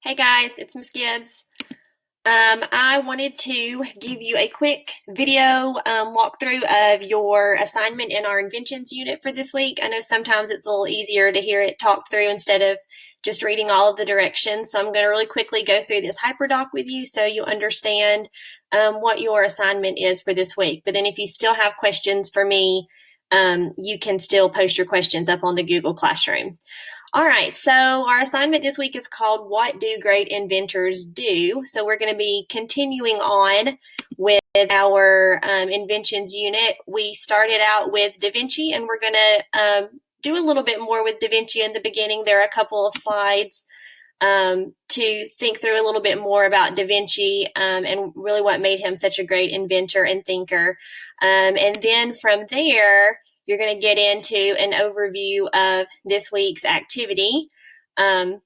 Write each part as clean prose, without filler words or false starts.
Hey guys, it's Miss Gibbs. I wanted to give you a quick video walkthrough of your assignment in our Inventions unit for this week. I know sometimes it's a little easier to hear it talked through instead of just reading all of the directions. So I'm going to really quickly go through this hyperdoc with you so you understand what your assignment is for this week. But then if you still have questions for me, you can still post your questions up on the Google Classroom. All right, so our assignment this week is called What Do Great Inventors Do? So we're going to be continuing on with our inventions unit. We started out with Da Vinci, and we're going to do a little bit more with Da Vinci in the beginning. There are a couple of slides to think through a little bit more about Da Vinci and really what made him such a great inventor and thinker. And then from there, you're going to get into an overview of this week's activity so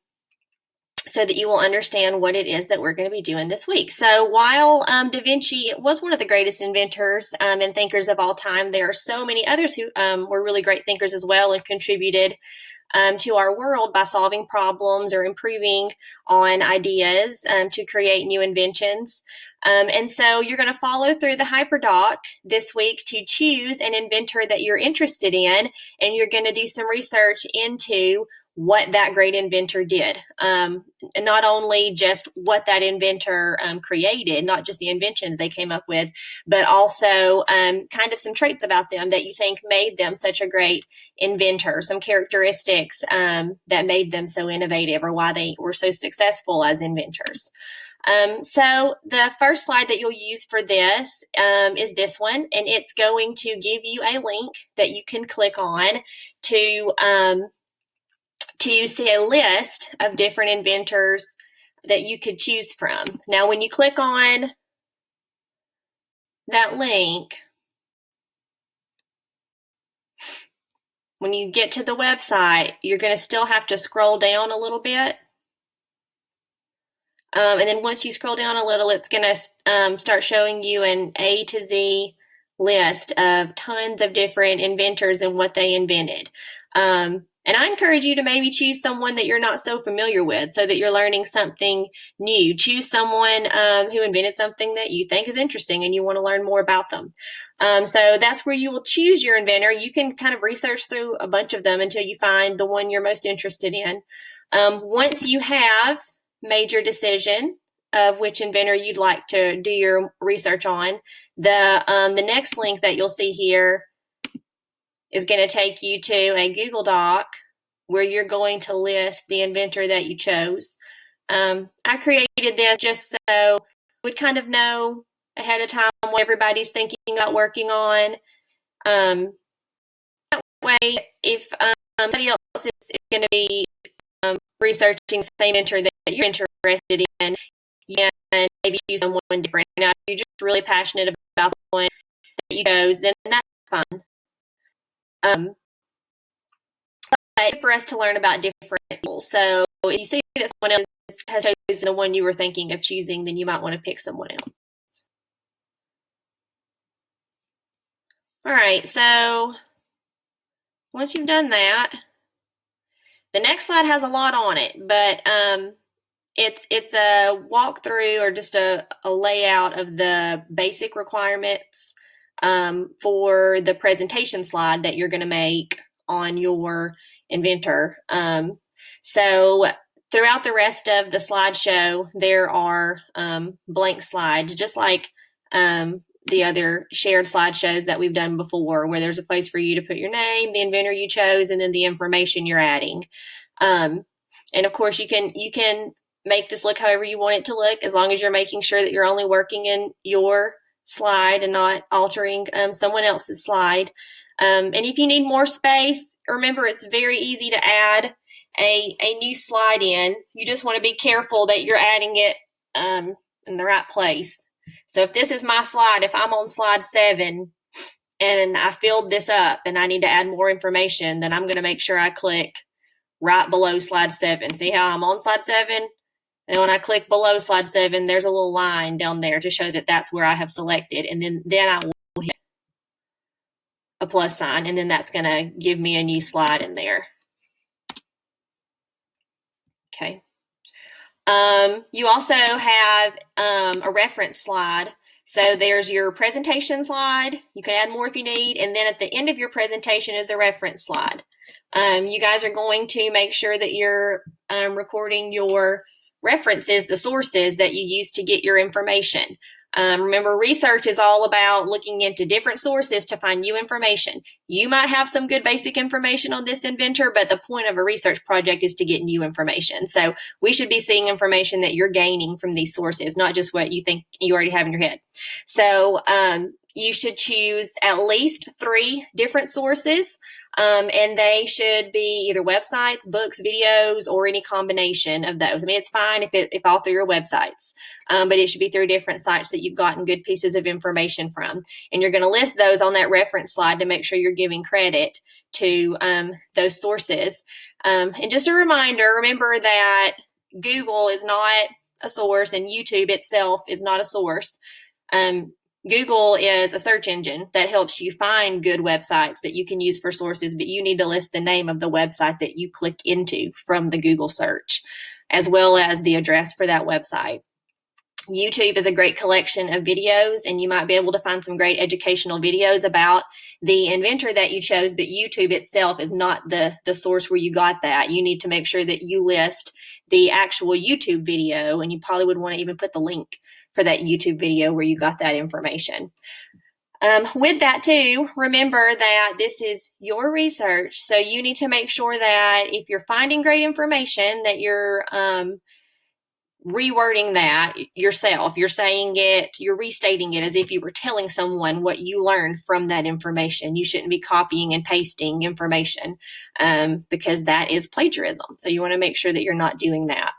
that you will understand what it is that we're going to be doing this week. So while Da Vinci was one of the greatest inventors and thinkers of all time, there are so many others who were really great thinkers as well and contributed to our world by solving problems or improving on ideas to create new inventions. And so you're going to follow through the hyperdoc this week to choose an inventor that you're interested in, and you're going to do some research into what that great inventor did. Not only just what that inventor created, not just the inventions they came up with, but also kind of some traits about them that you think made them such a great inventor, some characteristics that made them so innovative or why they were so successful as inventors. So the first slide that you'll use for this is this one, and it's going to give you a link that you can click on to see a list of different inventors that you could choose from. Now, when you click on that link, when you get to the website, you're going to still have to scroll down a little bit. And then once you scroll down a little, it's going to start showing you an A to Z list of tons of different inventors and what they invented. And I encourage you to maybe choose someone that you're not so familiar with so that you're learning something new. Choose someone who invented something that you think is interesting and you want to learn more about them. So that's where you will choose your inventor. You can kind of research through a bunch of them until you find the one you're most interested in. Once you have made your decision of which inventor you'd like to do your research on, the next link that you'll see here is going to take you to a Google Doc where you're going to list the inventor that you chose. I created this just so we'd kind of know ahead of time what everybody's thinking about working on. That way, if somebody else is going to be researching the same inventor that you're interested in, you can maybe choose someone different. Now, if you're just really passionate about the one that you chose, then that's fine. But it's for us to learn about different people. So if you see that someone else has chosen the one you were thinking of choosing, then you might want to pick someone else. All right, so once you've done that, the next slide has a lot on it, but it's a walkthrough or just a layout of the basic requirements for the presentation slide that you're going to make on your inventor. So throughout the rest of the slideshow, there are blank slides, just like the other shared slideshows that we've done before, where there's a place for you to put your name, the inventor you chose, and then the information you're adding. And of course, you can make this look however you want it to look, as long as you're making sure that you're only working in your slide and not altering someone else's slide. And if you need more space, remember it's very easy to add a new slide in. You just want to be careful that you're adding it in the right place. So if this is my slide, if I'm on slide 7 and I filled this up and I need to add more information, then I'm going to make sure I click right below slide 7. See how I'm on slide 7? And when I click below slide 7, there's a little line down there to show that that's where I have selected. And then I will hit a plus sign, and then that's going to give me a new slide in there. Okay. You also have a reference slide. So there's your presentation slide. You can add more if you need. And then at the end of your presentation is a reference slide. You guys are going to make sure that you're recording your references, the sources that you use to get your information. Remember, research is all about looking into different sources to find new information. You might have some good basic information on this inventor, but the point of a research project is to get new information. So we should be seeing information that you're gaining from these sources, not just what you think you already have in your head. So you should choose at least 3 different sources. And they should be either websites, books, videos, or any combination of those. I mean, it's fine if all 3 are websites, but it should be 3 different sites that you've gotten good pieces of information from. And you're going to list those on that reference slide to make sure you're giving credit to those sources. And just a reminder, remember that Google is not a source and YouTube itself is not a source. Google is a search engine that helps you find good websites that you can use for sources, but you need to list the name of the website that you click into from the Google search, as well as the address for that website. YouTube is a great collection of videos, and you might be able to find some great educational videos about the inventor that you chose, but YouTube itself is not the source where you got that. You need to make sure that you list the actual YouTube video, and you probably would want to even put the link for that YouTube video where you got that information. With that too, remember that this is your research, so you need to make sure that if you're finding great information that you're rewording that yourself. You're saying it, you're restating it as if you were telling someone what you learned from that information. You shouldn't be copying and pasting information because that is plagiarism. So you want to make sure that you're not doing that.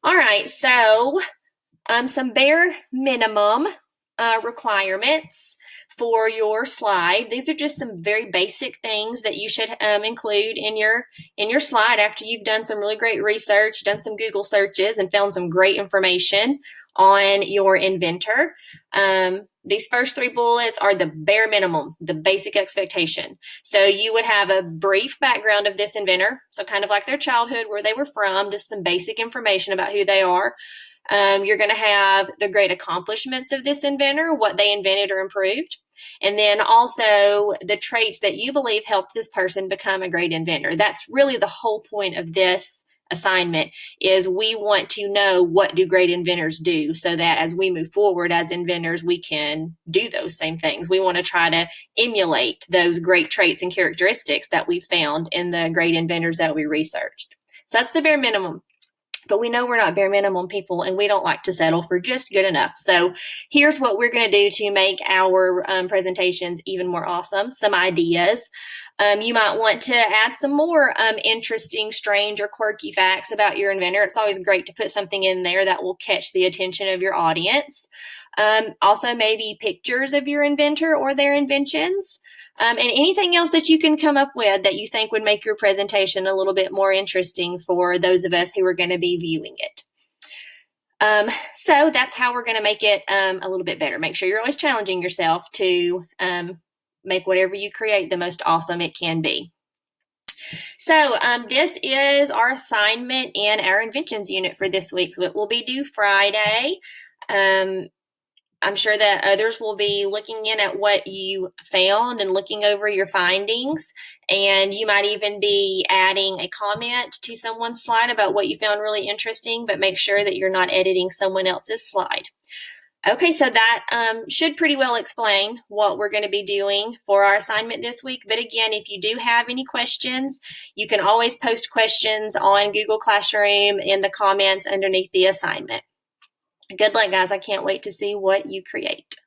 All right, so some bare minimum requirements for your slide. These are just some very basic things that you should include in your slide after you've done some really great research, done some Google searches, and found some great information on your inventor. These first 3 bullets are the bare minimum, the basic expectation. So you would have a brief background of this inventor, so kind of like their childhood, where they were from, just some basic information about who they are. You're going to have the great accomplishments of this inventor, what they invented or improved, and then also the traits that you believe helped this person become a great inventor. That's really the whole point of this assignment, is we want to know what do great inventors do, so that as we move forward as inventors, we can do those same things. We want to try to emulate those great traits and characteristics that we found in the great inventors that we researched. So that's the bare minimum. But we know we're not bare minimum people, and we don't like to settle for just good enough. So here's what we're going to do to make our presentations even more awesome. Some ideas. You might want to add some more interesting, strange, or quirky facts about your inventor. It's always great to put something in there that will catch the attention of your audience. Also, maybe pictures of your inventor or their inventions. And anything else that you can come up with that you think would make your presentation a little bit more interesting for those of us who are going to be viewing it. So that's how we're going to make it a little bit better. Make sure you're always challenging yourself to make whatever you create the most awesome it can be. So this is our assignment in our inventions unit for this week. So it will be due Friday. I'm sure that others will be looking in at what you found and looking over your findings. And you might even be adding a comment to someone's slide about what you found really interesting, but make sure that you're not editing someone else's slide. Okay, so that should pretty well explain what we're going to be doing for our assignment this week. But again, if you do have any questions, you can always post questions on Google Classroom in the comments underneath the assignment. Good luck, guys. I can't wait to see what you create.